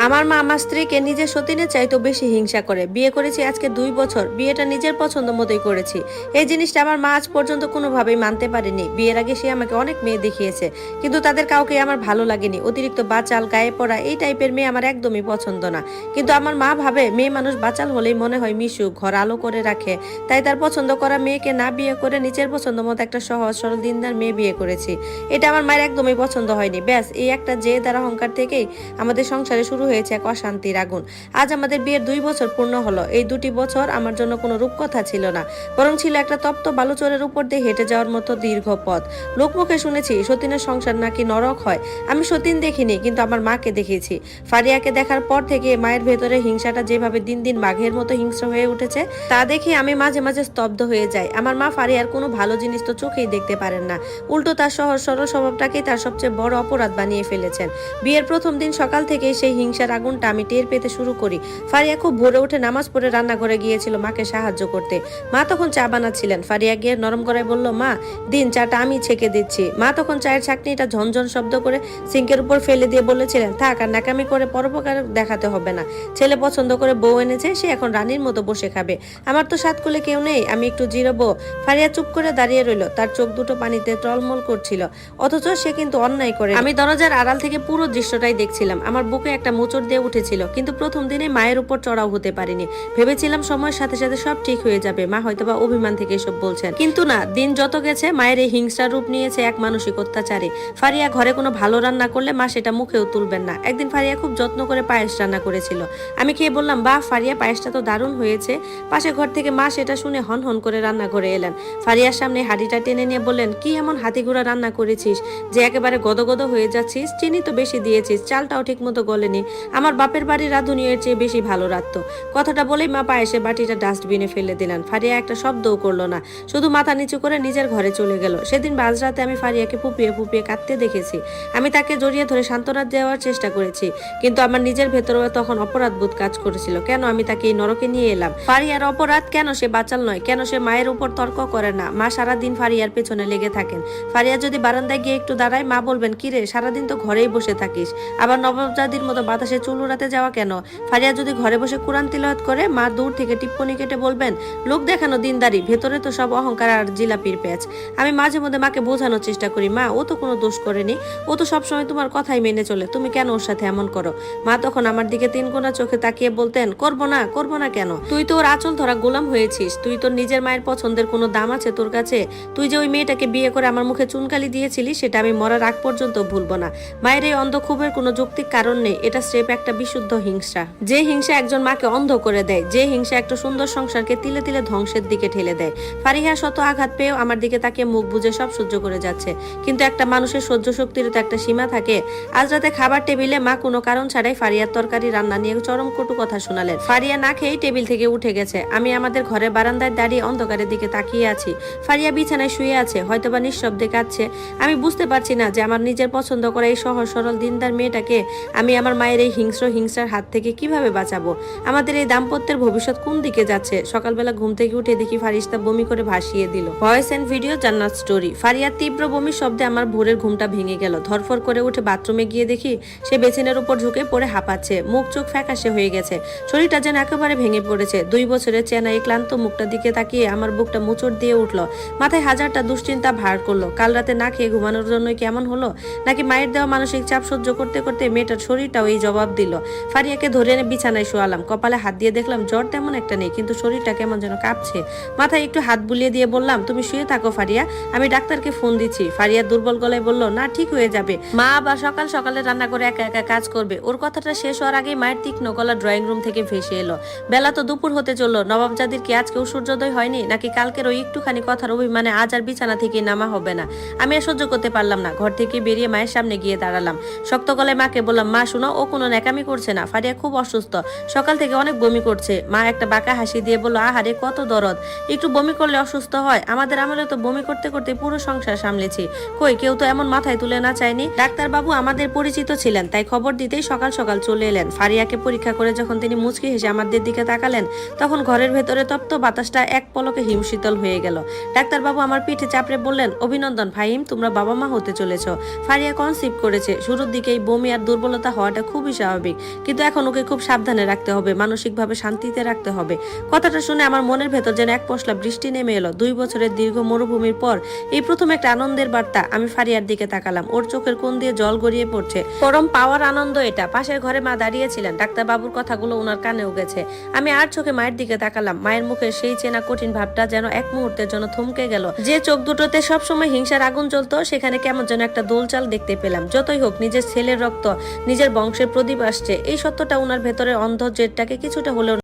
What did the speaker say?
আমার মা আমার স্ত্রীকে নিজের সতীনের চাইতেও বেশি হিংসা করে। বিয়ে করেছি আজকে 2 বছর, বিয়েটা নিজের পছন্দ মতোই করেছি। এই জিনিসটা আমার মা আজ পর্যন্ত কোনোভাবেই মানতে পারেনি। বিয়ের আগে সে আমাকে অনেক মেয়ে দেখিয়েছে, কিন্তু তাদের কাউকে আমার ভালো লাগেনি। অতিরিক্ত বাচাল, গায়ে পড়া এই টাইপের মেয়ে আমার একদমই পছন্দ না। কিন্তু আমার মা ভাবে মেয়ে মানুষ বাচাল হলেই মনে হয় মিশুক, ঘর আলো করে রাখে। তাই তার পছন্দ করা মেয়েকে না বিয়ে করে নিজের পছন্দ মতো একটা সহজ সরল দিনদার মেয়ে বিয়ে করেছি। এটা আমার মায়ের একদমই পছন্দ হয়নি। ব্যাস এই একটা জেদ আর অহংকার থেকেই আমাদের সংসারে শুরু হয়েছে এক অশান্তির আগুন। আজ আমাদের বিয়ের 2 বছর পূর্ণ হলো। এই 2টি বছর আমার জন্য কোনো রূপকথা ছিল না, বরং ছিল একটা তপ্ত বালুচরের উপর দিয়ে হেঁটে যাওয়ার মতো দীর্ঘ পথ। লোকমুখে শুনেছি সতীনের সংসার নাকি নরক হয়। আমি সতীন দেখিনি, কিন্তু আমার মাকে দেখেছি। ফারিয়াকে দেখার পর থেকে মায়ের ভেতরে হিংসাটা যেভাবে দিন দিন বাঘের মতো হিংস্র হয়ে উঠেছে, তা দেখে আমি মাঝে মাঝে স্তব্ধ হয়ে যাই। আমার মা ফারিয়ার কোনো ভালো জিনিস তো চোখেই দেখতে পারেন না, উল্টো তার সহজ সরল স্বভাবটাকেই তার সবচেয়ে বড় অপরাধ বানিয়ে ফেলেছেন। বিয়ের প্রথম দিন সকাল থেকেই সেই হিংসার আগুনটা আমি টের পেতে শুরু করি। ফারিয়া খুব ভোরে উঠে নামাজ পড়ে রান্নাঘরে গিয়েছিল মাকে সাহায্য করতে। মা তখন চা বানাচ্ছিলেন। ফারিয়া গিয়ে নরম গলায় বলল, মা দিন চাটা আমি ছেঁকে দিচ্ছি। মা তখন চায়ের ছাঁকনিটা ঝনঝন শব্দ করে সিঙ্কের উপর ফেলে দিয়ে বলেছিলেন, থাক আর নাকামি করে পরোপকার দেখাতে হবে না। ছেলে পছন্দ করে বউ এনেছে, সে এখন রানীর মতো বসে খাবে। আমার তো সাত কুলে কেউ নেই, আমি একটু জিরোবো। ফারিয়া চুপ করে দাঁড়িয়ে রইল। তার চোখ দুটো পানিতে টলমল করছিল, অথচ সে কিন্তু অন্যায় করে। আমি দরজার আড়াল থেকে পুরো দৃশ্যটাই দেখছিলাম। আমার বুকে একটা মোচড় দিয়ে উঠেছিল, কিন্তু প্রথম দিনে মায়ের উপর চড়াও হতে পারিনি। ভেবেছিলাম সময়ের সাথে সাথে সব ঠিক হয়ে যাবে, মা হয়তোবা অভিমান থেকে এসব বলছেন। কিন্তু না, দিন যত গেছে মায়ের এই হিংসার রূপ নিয়েছে এক মানসিক অত্যাচারে। ফারিয়া ঘরে কোনো ভালো রান্না করলে মা সেটা মুখেও তুলবেন না। একদিন ফারিয়া খুব যত্ন করে পায়েস রান্না করেছিল। আমি খেয়ে বললাম, বাহ ফারিয়া, পায়েসটা তো দারুণ হয়েছে। পাশে ঘর থেকে মা সেটা শুনে হন হন করে রান্নাঘরে এলেন। ফারিয়ার সামনে হাঁড়িটা টেনে নিয়ে বললেন, কি এমন হাতিঘোড়া রান্না করেছিস যে একেবারে গদগদ হয়ে যাচ্ছিস? চিনি তো বেশি দিয়েছিস, চালটাও ঠিক মতো গলেনি। আমার বাপের বাড়ির রাঁধুনি এর চেয়ে বেশি ভালো রাঁধতো। কথাটা বলেই মা পায়েসে বাটিটা ডাস্টবিনে ফেলে দিলেন। ফারিয়া একটা শব্দও করলো না, শুধু মাথা নিচু করে নিজের ঘরে চলে গেল। সেদিন মাঝরাতে আমি ফারিয়াকে ফুপিয়ে ফুপিয়ে কাঁদতে দেখেছি। আমি তাকে জড়িয়ে ধরে সান্ত্বনা দেওয়ার চেষ্টা করেছি, কিন্তু আমার নিজের ভেতরেও তখন অপরাধবোধ কাজ করেছিল। কেন আমি তাকে এই নরকে নিয়ে এলাম? ফারিয়ার অপরাধ? কেন সে বাচাল নয়? কেন সে মায়ের উপর তর্ক করে না? মা সারাদিন ফারিয়ার পেছনে লেগে থাকেন। ফারিয়া যদি বারান্দায় গিয়ে একটু দাঁড়ায়, মা বলবেন, কিরে সারাদিন তো ঘরেই বসে থাকিস, আবার নবাবজাদির মতো বাতাসে চুল উড়াতে যাওয়া কেন? ফারিয়া যদি ঘরে বসে কোরআন তিলাওয়াত করে, মা দূর থেকে টিপ্পনি কেটে বলবেন, লোক দেখানো দিনদারি, ভেতরে তো সব অহংকার আর জিলাপির প্যাচ। আমি মাঝে মধ্যে মাকে বোঝানোর চেষ্টা করি, মা ও তো কোনো দোষ করেনি, ও তো সবসময় তোমার কথাই মেনে চলে, তুমি কেন ওর সাথে এমন করো? মা তখন আমার দিকে তিনকোনা চোখে তাকিয়ে বলতেন, করবো না করবো না কেন? তুই তো ওর আঁচল ধরা গোলাম হয়েছিস। তুই তোর নিজের মায়ের পছন্দের কোনো দাম আছে তোর কাছে? তুই যে ওই মেয়েটাকে বিয়ে করে আমার মুখে চুনকালি দিয়েছিলি, সেটা আমি মরার আগ পর্যন্ত ভুলবো না। মায়ের এই অন্ধক্ষোভের কোনো যৌক্তিক কারণ নেই। এটা স্রেফ একটা বিশুদ্ধ হিংসা। যে হিংসা একজন মাকে অন্ধ করে দেয়, যে হিংসা একটা সুন্দর সংসারকে তিলে তিলে ধ্বংসের দিকে ঠেলে দেয়। ফারিহা শত আঘাত পেয়েও আমার দিকে তাকিয়ে মুখ বুজে সব সহ্য করে যাচ্ছে, কিন্তু একটা মানুষের সহ্য শক্তির তো একটা সীমা থাকে। আজ রাতে খাবার টেবিলে মা কোনো কারণ ছাড়াই ফারিয়ার তরকারি রান্না নিয়ে চরম কটু কথা শোনালেন। ফারিয়া না খেয়েই টেবিল থেকে উঠে গেছে। আমি আমাদের ঘরে বারান্দায় দাঁড়িয়ে অন্ধকারের দিকে তাকিয়ে আছি। ফারিয়া বিছানায় শুয়ে আছে, হয়তোবা নিঃশব্দে কাঁদছে। আমি বুঝতে পারছি না যে আমার নিজের পছন্দ করা এই সহজ সরল দিনদার মেয়েটাকে আমি আমার মায়ের এই হিংসার হাত থেকে কিভাবে বাঁচাবো? আমাদের এই দাম্পত্যের ভবিষ্যৎ কোন দিকে যাচ্ছে? সকালবেলা ঘুম থেকে উঠে দেখি ফারিস্তা বমি করে ভাসিয়ে দিল। ভয়েস এন্ড ভিডিও জান্নাত স্টোরি। ফারিয়ার তীব্র বমির শব্দে আমার ভোরের ঘুমটা ভেঙে গেল। ধরফর করে উঠে বাথরুমে গিয়ে দেখি সে বেসিনের উপর ঝুঁকে পড়ে হাঁপাচ্ছে, মুখ চোখ ফ্যাকাশে হয়ে গেছে, শরীরটা যেন একেবারে ভেঙে পড়েছে। 2 বছরের চেনা এই ক্লান্ত মুখটা দিকে তাকিয়ে আমার বুকটা মোচড় দিয়ে উঠল। মাথায় হাজারটা দুশ্চিন্তা ভার করলো। কাল রাতে না খেয়ে ঘুমানোর জন্য কেমন হলো, নাকি মায়ের দেওয়া মানসিক চাপ সহ্য করতে করতে মেয়েটার শরীরটাও এই জবাব দিল। ফারিয়াকে ধরে এনে বিছানায় শোয়ালাম। কপালে হাত দিয়ে দেখলাম জ্বর তেমন একটা নেই, কিন্তু শরীরটা কেমন যেন কাঁপছে। মাথায় একটু হাত বুলিয়ে দিয়ে বললাম, তুমি শুয়ে থাকো ফারিয়া, আমি ডাক্তারকে ফোন দিচ্ছি। ফারিয়া দুর্বল গলায় বলল, না ঠিক হয়ে যাবে, মা আবার সকাল সকালে রান্না করে একা একা কাজ করবে। ওর কথাটা শেষ হওয়ার আগেই মায়ের তীক্ষ্ণ গলা ড্রয়িং রুম থেকে ভেসে এলো। বেলা তো দুপুর হতে চললো। নবাবজাদির কি আজকেও সূর্যোদয় হয়নি, নাকি কালকের ওই একটুখানি কথার অভিমানে আজ আর বিছানা থেকে নামা হবে না? আমি আর সহ্য করতে পারলাম না। ঘর থেকে বেরিয়ে মায়ের সামনে গিয়ে দাঁড়ালাম। শক্ত গলায় মাকে বললাম, মা শুনো, ও কোনো ন্যাকামি করছে না, ফারিয়া খুব অসুস্থ, সকাল থেকে অনেক বমি করছে। মা একটা বাঁকা হাসি দিয়ে বলল, আহারে কত দরদ, একটু বমি করলে অসুস্থ হয়? আমাদের আমলে তো বমি করতে করতে পুরো সংসার সামলেছি, কই কেউ তো এমন মাথায় তুলে না চায়নি। ডাক্তার বাবু আমাদের পরিচিত ছিলেন, তাই খবর দিতেই সকাল সকাল চলে এলেন। ফারিয়াকে পরীক্ষা করে যখন তিনি মুচকি হেসে আমাদের দিকে তাকালেন, তখন ঘরের ভেতরে তপ্ত বাতাসটা এক পলকে হিমশীতল হয়ে গেল। ডাক্তার বাবু আমার পিঠে চাপড়ে বললেন, অভিনন্দন ফাহিম, তোমরা বাবা মা হতে চলেছ। ফারিয়া কনসিভ করেছে। শুরুর দিকেই বমি আর দুর্বলতা হওয়াটা খুবই খুবই স্বাভাবিক, কিন্তু এখন ওকে খুব সাবধানে রাখতে হবে, মানসিকভাবে শান্তিতে রাখতে হবে। কথাটা শুনে আমার মনের ভেতর যেন এক পশলা বৃষ্টি নেমে এলো। 2 বছরের দীর্ঘ মরুভূমির পর এই প্রথম একটা আনন্দের বার্তা। আমি ফারিয়ার দিকে তাকালাম, ওর চোখের কোণ দিয়ে জল গড়িয়ে পড়ছে। পরম পাওয়ার আনন্দ এটা। পাশের ঘরে মা দাঁড়িয়েছিলেন, ডাক্তার বাবুর কথাগুলো ওনার কানেও গেছে। আমি আর চোখে মায়ের দিকে তাকালাম। মায়ের মুখে সেই চেনা কঠিন ভাবটা যেন এক মুহূর্তের জন্য থমকে গেল। যে চোখ দুটোতে সবসময় হিংসার আগুন জ্বলতো, সেখানে কেমন যেন একটা দোলচাল দেখতে পেলাম। যতই হোক, নিজের ছেলের রক্ত, নিজের বংশের প্রদীপ আসছে, এই সত্যটা ওনার ভেতরের অন্ধ জেদটাকে কিছুটা হলেও